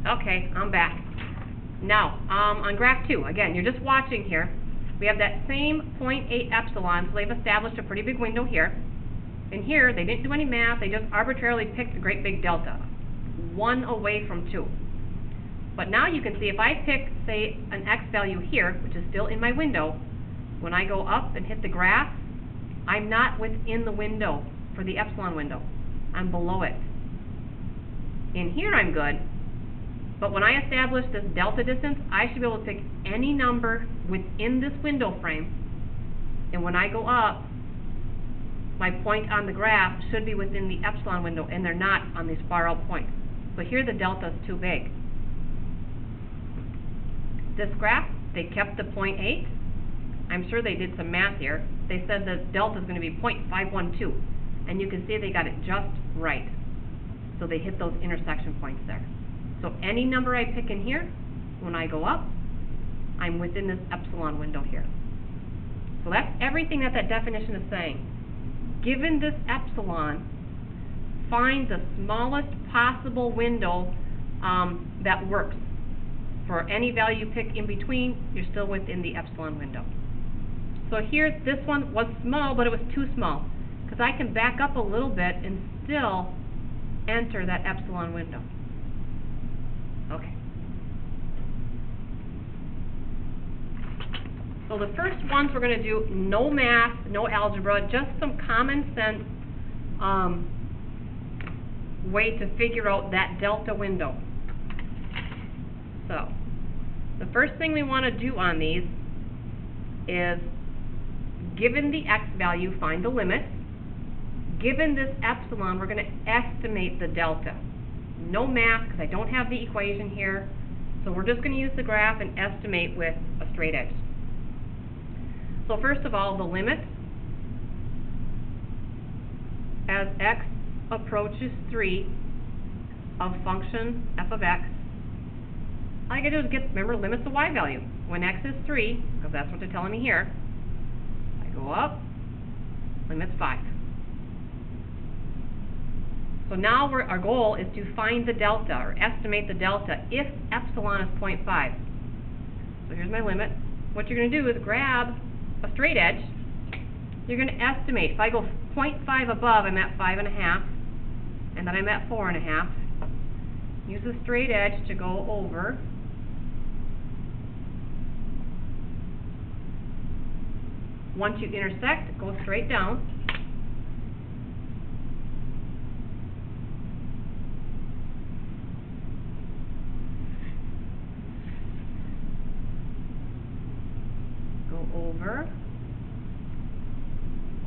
Okay, I'm back. Now, on graph 2, again, you're just watching here. We have that same 0.8 epsilon, so they've established a pretty big window here. And here, they didn't do any math, they just arbitrarily picked a great big delta, 1 away from 2. But now you can see if I pick, say, an x value here, which is still in my window, when I go up and hit the graph, I'm not within the window for the epsilon window. I'm below it. In here I'm good, but when I establish this delta distance, I should be able to pick any number within this window frame, and when I go up, my point on the graph should be within the epsilon window, and they're not on these far out points. So here the delta is too big. This graph, they kept the 0.8. I'm sure they did some math here. They said the delta is going to be 0.512, and you can see they got it just right. So they hit those intersection points there. So any number I pick in here, when I go up, I'm within this epsilon window here. So that's everything that definition is saying. Given this epsilon, find the smallest possible window that works. For any value you pick in between, you're still within the epsilon window. So here, this one was small, but it was too small, because I can back up a little bit and still enter that epsilon window. Okay. So the first ones we're going to do no math, no algebra, just some common sense way to figure out that delta window. So the first thing we want to do on these is, given the x value, find the limit. Given this epsilon, we're going to estimate the delta. No math, because I don't have the equation here. So we're just going to use the graph and estimate with a straight edge. So first of all, the limit as x approaches 3 of function f of x. All I got to do is remember, limit's the y value. When x is 3, because that's what they're telling me here, I go up, limit's 5. So now our goal is to find the delta, or estimate the delta, if epsilon is 0.5. So here's my limit. What you're going to do is grab a straight edge. You're going to estimate. If I go 0.5 above, I'm at 5.5, and then I'm at 4.5. Use the straight edge to go over. Once you intersect, go straight down. Go over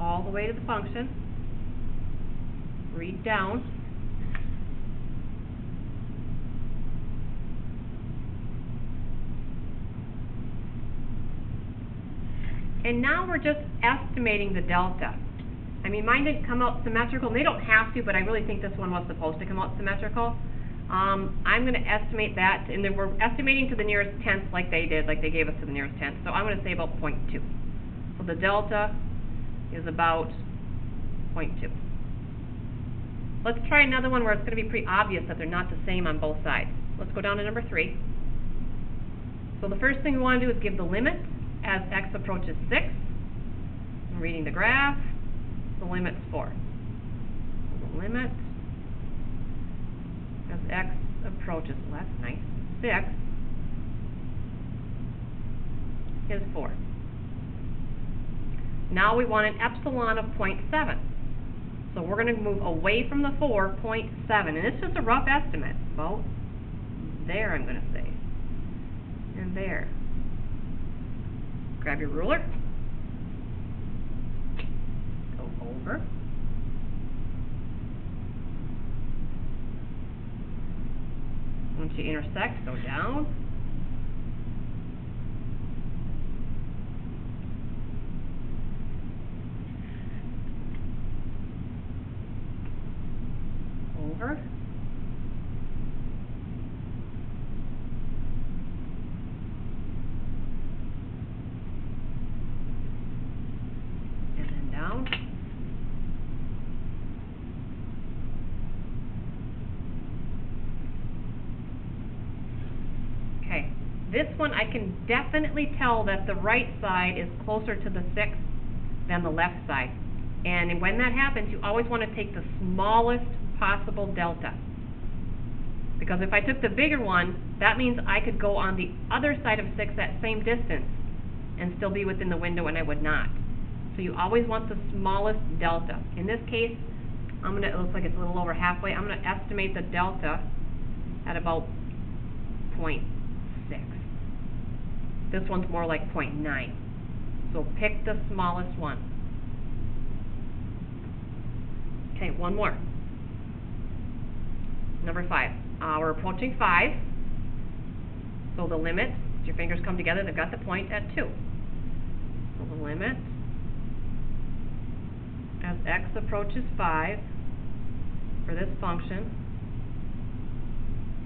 all the way to the function. Read down. And now we're just estimating the delta. I mean, mine didn't come out symmetrical, and they don't have to, but I really think this one was supposed to come out symmetrical. I'm going to estimate that, and then we're estimating to the nearest tenth like they did, like they gave us to the nearest tenth. So I'm going to say about 0.2. So the delta is about 0.2. Let's try another one where it's going to be pretty obvious that they're not the same on both sides. Let's go down to number 3. So the first thing we want to do is give the limit as x approaches 6. I'm reading the graph. The limit's 4. So the limit as x approaches, well, that's nice, 6 is 4. Now we want an epsilon of 0.7. So we're going to move away from the 4, 0.7. And it's just a rough estimate. About there, I'm going to say. And there. Grab your ruler. Go over. Once you intersect, go down. Over. And then down. this one I can definitely tell that the right side is closer to the 6 than the left side. And when that happens, you always want to take the smallest possible delta. Because if I took the bigger one, that means I could go on the other side of 6 that same distance and still be within the window, and I would not. So you always want the smallest delta. In this case, it looks like it's a little over halfway. I'm going to estimate the delta at about 0.6. This one's more like 0.9. So pick the smallest one. Okay, one more. Number 5. We're approaching 5. So the limit, your fingers come together, they've got the point at 2. So the limit as x approaches 5 for this function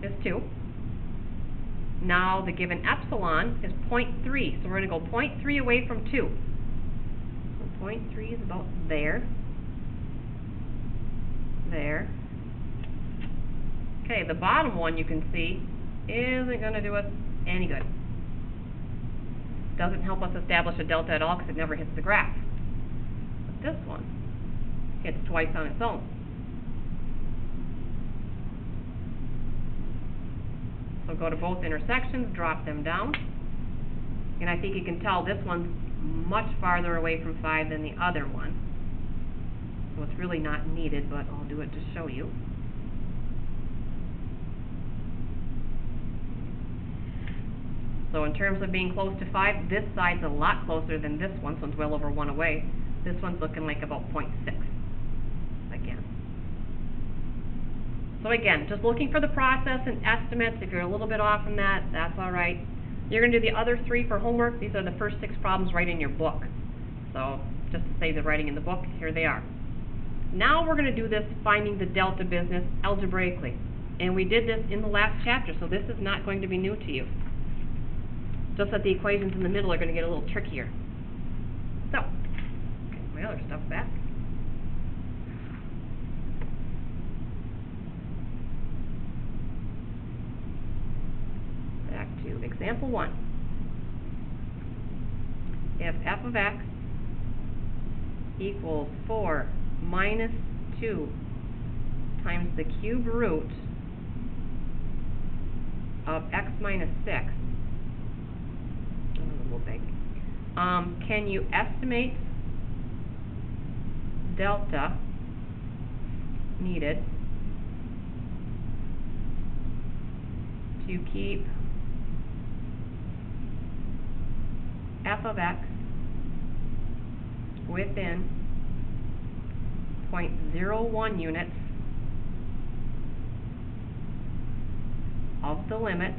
is 2. Now the given epsilon is 0.3, so we're going to go 0.3 away from 2. So 0.3 is about there. There. Okay, the bottom one you can see isn't going to do us any good. Doesn't help us establish a delta at all because it never hits the graph. But this one hits twice on its own. So go to both intersections, drop them down, and I think you can tell this one's much farther away from 5 than the other one. So it's really not needed, but I'll do it to show you. So in terms of being close to 5, this side's a lot closer than this one. This one's well over 1 away. This one's looking like about 0.6 again. So again, just looking for the process and estimates. If you're a little bit off from that, that's all right. You're going to do the other 3 for homework. These are the first 6 problems right in your book. So just to save the writing in the book, here they are. Now we're going to do this finding the delta business algebraically. And we did this in the last chapter, so this is not going to be new to you. Just that the equations in the middle are going to get a little trickier. So, get my other stuff back. Back to example 1. If f of x equals 4 minus 2 times the cube root of x minus 6, a little big, can you estimate delta needed to keep f of x within 0.01 units of the limit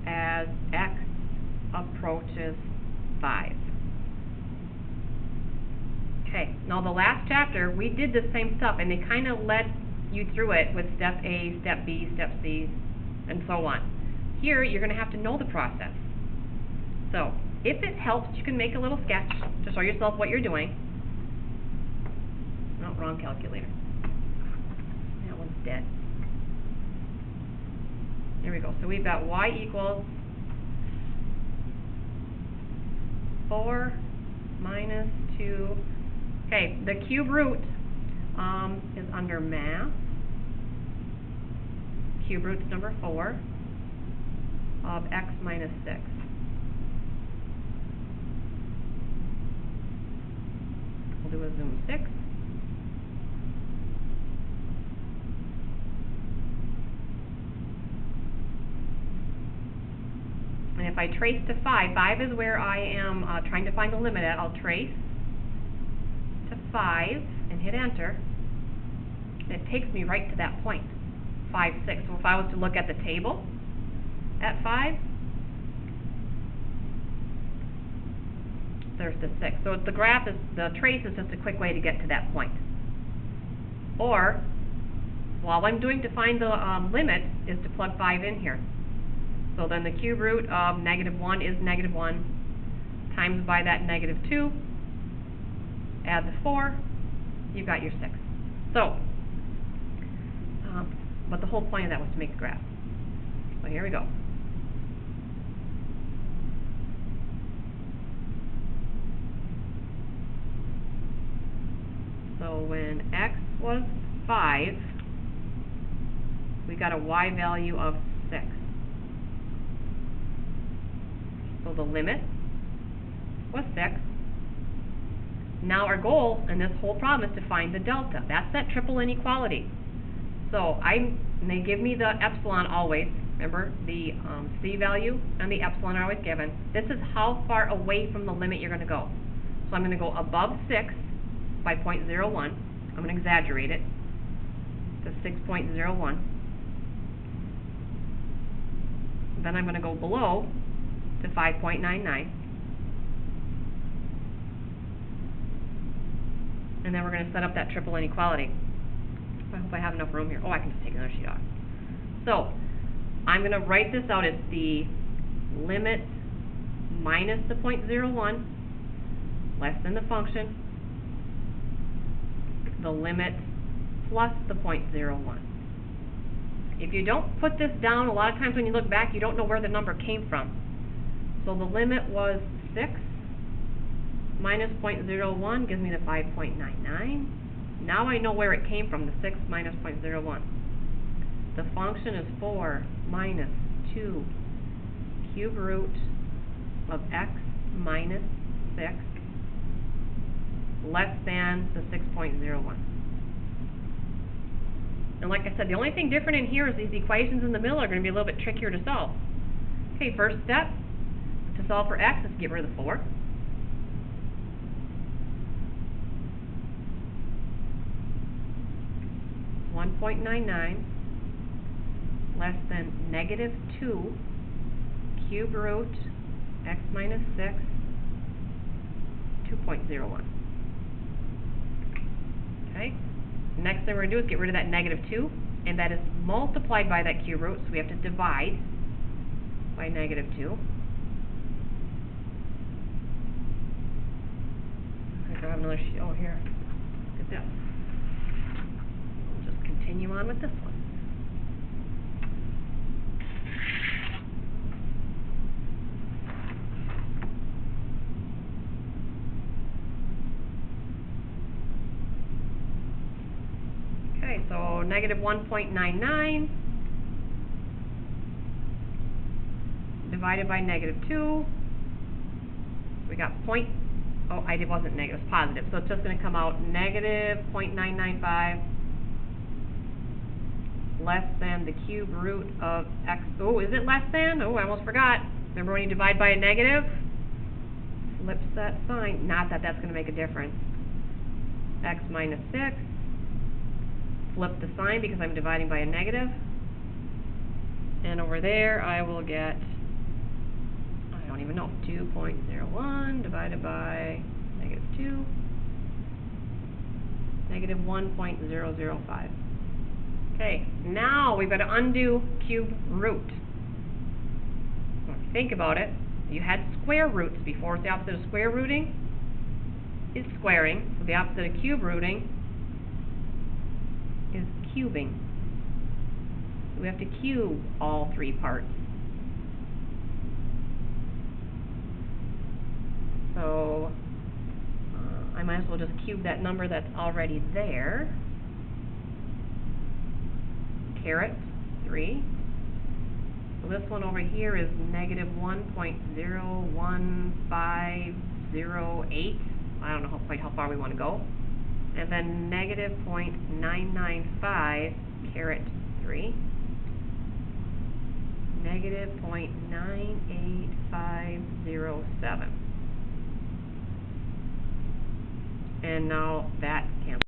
as x approaches 5. Okay, now the last chapter we did the same stuff and they kind of led you through it with step A, step B, step C, and so on. Here you're going to have to know the process. So, if it helps, you can make a little sketch to show yourself what you're doing. No, wrong calculator. That one's dead. There we go. So we've got y equals 4 minus 2. Okay, the cube root is under math. Cube root's number 4 of x minus 6. We'll do a zoom 6. And if I trace to 5, 5 is where I am trying to find the limit at. I'll trace to 5 and hit enter. And it takes me right to that point, 5, 6. So if I was to look at the table at 5, there's the 6. So the graph is, the trace is just a quick way to get to that point. Or, while I'm doing to find the limit, is to plug 5 in here. So then the cube root of -1 is -1 times by that -2, add the 4, you've got your 6. So, but the whole point of that was to make the graph. So here we go. So when x was 5, we got a y value of 6. So the limit was 6. Now our goal in this whole problem is to find the delta. That's that triple inequality. So they give me the epsilon always. Remember, the c value and the epsilon are always given. This is how far away from the limit you're going to go. So I'm going to go above 6 by 0.01. I'm going to exaggerate it to 6.01. Then I'm going to go below to 5.99. And then we're going to set up that triple inequality. I hope I have enough room here. Oh, I can just take another sheet off. So I'm going to write this out as the limit minus the 0.01 less than the function, the limit plus the 0.01. If you don't put this down, a lot of times when you look back, you don't know where the number came from. So the limit was 6 minus 0.01 gives me the 5.99. Now I know where it came from, the 6 minus 0.01. The function is 4 minus 2 cube root of x minus 6 less than the 6.01. And like I said, the only thing different in here is these equations in the middle are going to be a little bit trickier to solve. Okay, first step to solve for x is to get rid of the 4. $1.99 less than negative 2 cube root x minus 6 2.01. Okay. Next thing we're going to do is get rid of that negative 2, and that is multiplied by that cube root, so we have to divide by negative 2. I'm going to grab another sheet. Oh, here. Look at this. We'll just continue on with this one. Okay, so negative 1.99 divided by negative 2. We got it wasn't negative, it was positive. So it's just going to come out negative 0.995 less than the cube root of x. Oh, is it less than? Oh, I almost forgot. Remember when you divide by a negative? Flips that sign. Not that that's going to make a difference. X minus 6. Flip the sign because I'm dividing by a negative. And over there I will get, I don't even know, 2.01 divided by negative 2, negative 1.005. Okay, now we've got to undo cube root. Well, if you think about it, you had square roots before. The opposite of square rooting is squaring. So the opposite of cube rooting is cubing. So we have to cube all 3 parts. So I might as well just cube that number that's already there. Caret 3. So this one over here is negative 1.01508. I don't know quite how far we want to go. And then negative 0.995 caret 3. Negative 0.98507. And now that cancels.